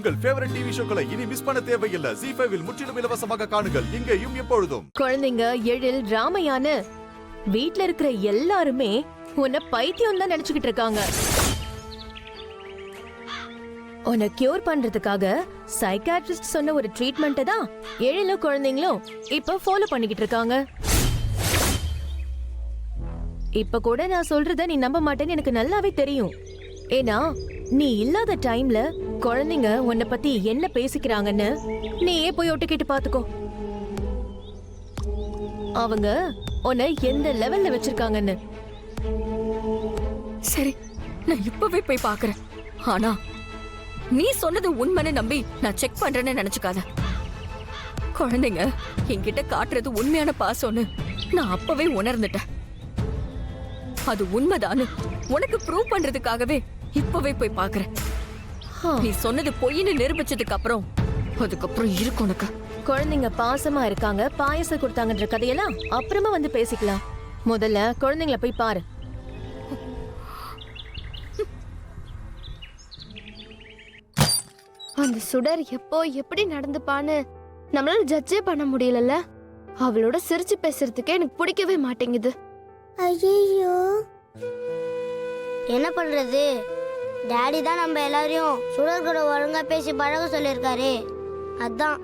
உங்கள் favourite TV ஷோக்களை இனி miss பண்ண தேவையில்லை. ZEE5 இல் முற்றிலும் இலவசமாக காணுங்கள். இங்கேயும் எப்பொழுதும். குழந்தைங்க எழில் ராமையான வீட்ல இருக்கிற எல்லாருமே உன்னை பைத்தியம் தான் நினைச்சுக்கிட்டு இருக்காங்க. உன்னை கியூர் பண்றதுக்காக சைக்காட்ரிஸ்ட் சொன்ன ஒரு ட்ரீட்மெண்ட் தான் எழிலும் குழந்தைங்களும் இப்ப ஃபாலோ பண்ணிக்கிட்டு இருக்காங்க. இப்ப கூட நான் சொல்றத நீ நம்ப மாட்டேன்னு எனக்கு நல்லாவே தெரியும். ஏன்னா நீ இல்லாத டைம்ல குழந்தைங்க உன்னை பத்தி என்ன பேசிக்கிறாங்கன்னு நீயே போய் ஒட்டு கேட்டு பாத்துக்கோ. அவங்க உன்னை எந்த லெவல்ல வச்சிருக்காங்கன்னு. சரி, நான் இப்பவே போய் பாக்குறேன். ஆனா நீ சொன்னது உண்மைன்னு நம்பி நான் செக் பண்றேன்னு நினைச்சுக்காத. குழந்தைங்க என்கிட்ட காட்டுறது உண்மையான பாசம்னு நான் அப்பவே உணர்ந்துட்டேன். அது உண்மைதான்னு உனக்கு ப்ரூவ் பண்றதுக்காகவே இப்பவே போய் பாக்குறேன். நீ சொன்னது பொய்ன்னு நிரூபிச்சதுக்கு அப்புறம் அதுக்கப்புறம் இருக்கு உனக்கு. குழந்தைங்க பாசமா இருக்காங்க, பாயசம் கொடுத்தாங்கன்ற கதையெல்லாம் அப்புறமா வந்து பேசிக்கலாம். முதல்ல குழந்தைங்கள போய் பாரு. அந்த சுடர் எப்போ எப்படி நடந்துப்பான்னு நம்மளால ஜட்ஜே பண்ண முடியலல்ல. அவளோட சிரிச்சு பேசுறதுக்கே எனக்கு பிடிக்கவே மாட்டேங்குது. ஐயோ, என்ன பண்றது? டாடி தான் நம்ம எல்லாரையும் சுடர் கூட ஒழுங்கா பேசி பழக சொல்லியிருக்காரு. அதான்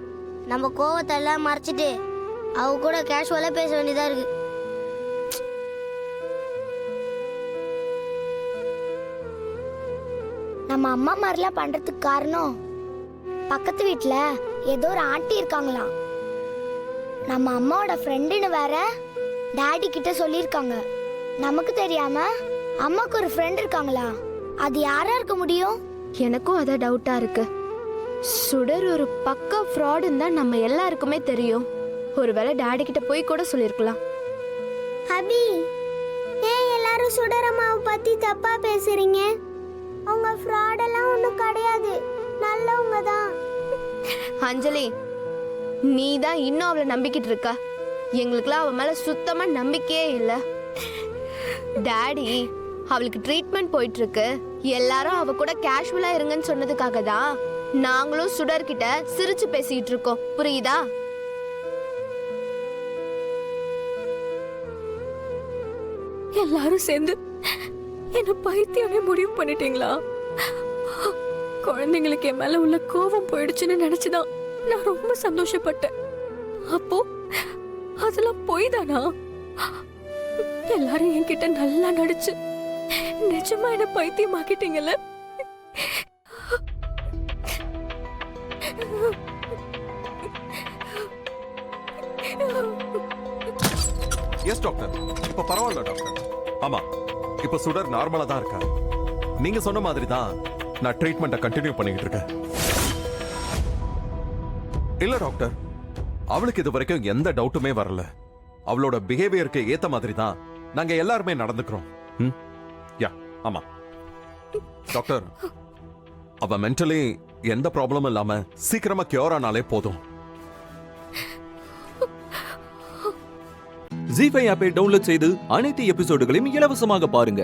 நம்ம கோவத்தெல்லாம் மறைச்சிட்டு அவ கூட கேஷுவலா பேச வேண்டியதா இருக்கு. நம்ம அம்மா மாதிரிலாம் பண்றதுக்கு காரணம் பக்கத்து வீட்டுல ஏதோ ஒரு ஆண்டி இருக்காங்களாம். நம்ம அம்மாவோட ஃப்ரெண்டுன்னு வேற டாடி கிட்ட சொல்லியிருக்காங்க. நமக்கு தெரியாம அம்மாக்கு ஒரு ஃப்ரெண்ட் இருக்காங்களா? அது யாரா இருக்க முடியும்? எனக்கும் அதான் டவுட்டா இருக்கு. சுடர் ஒரு பக்கா ஃப்ராடுன்னு தான் நம்ம எல்லாருக்குமே தெரியும். ஒருவேளை டாடி கிட்ட போய் கூட சொல்லிருக்கலாம். அபி, ஏன் எல்லாரும் சுடர் அம்மாவை பத்தி தப்பா பேசுறீங்க? அவங்க ஃப்ராடெல்லாம் ஒன்றும் கிடையாது, நல்லவங்க தான். அஞ்சலி, நீ தான் இன்னும் அவளை நம்பிக்கிட்டு இருக்க. எங்களுக்குலாம் அவ மேல சுத்தமா நம்பிக்கையே இல்ல. டாடி அவளுக்கு ட்ரீட்மெண்ட் போயிட்டு இருக்கு, எல்லாரும் அவ கூட கேஷுவலா இருங்கன்னு சொன்னதுக்காக தான் நாங்களும் சுடர் கிட்ட சிரிச்சு பேசிட்டு இருக்கோம். புரியுதா? எல்லாரும் சேர்ந்து என்ன பைத்தியமே முடிவு பண்ணிட்டீங்களா? குழந்தைங்களுக்கு என் மேல உள்ள கோபம் போயிடுச்சுன்னு நினைச்சுதான் நான் ரொம்ப சந்தோஷப்பட்டேன். அப்போ அதெல்லாம் பொய் தானா? எல்லாரும் என்கிட்ட நல்லா நடிச்சு நிஜமா என்ன பைத்தியமாக்கிட்டீங்கல்ல. எஸ் டாக்டர், இப்ப பரவாயில்ல டாக்டர். ஆமா, இப்ப சுடர் நார்மலா தான் இருக்கா. நீங்க சொன்ன மாதிரி தான் நான் ட்ரீட்மெண்ட்டை கண்டினியூ பண்ணிட்டு இருக்கேன். இல்ல டாக்டர், அவளுக்கு இது வரைக்கும் எந்த டவுட்டுமே வரல. அவளோட பிஹேவியருக்கு ஏத்த மாதிரி தான் நாங்க எல்லாருமே நடந்துக்கிறோம். யா, ஆமா டாக்டர், அவ மென்டலி எந்த ப்ராப்ளமும் இல்லாம சீக்கிரமா கியூர் ஆனாலே போதும். ZEE5 ஆப்பை டவுன்லோட் செய்து அனைத்து எபிசோடுகளையும் இலவசமாக பாருங்க.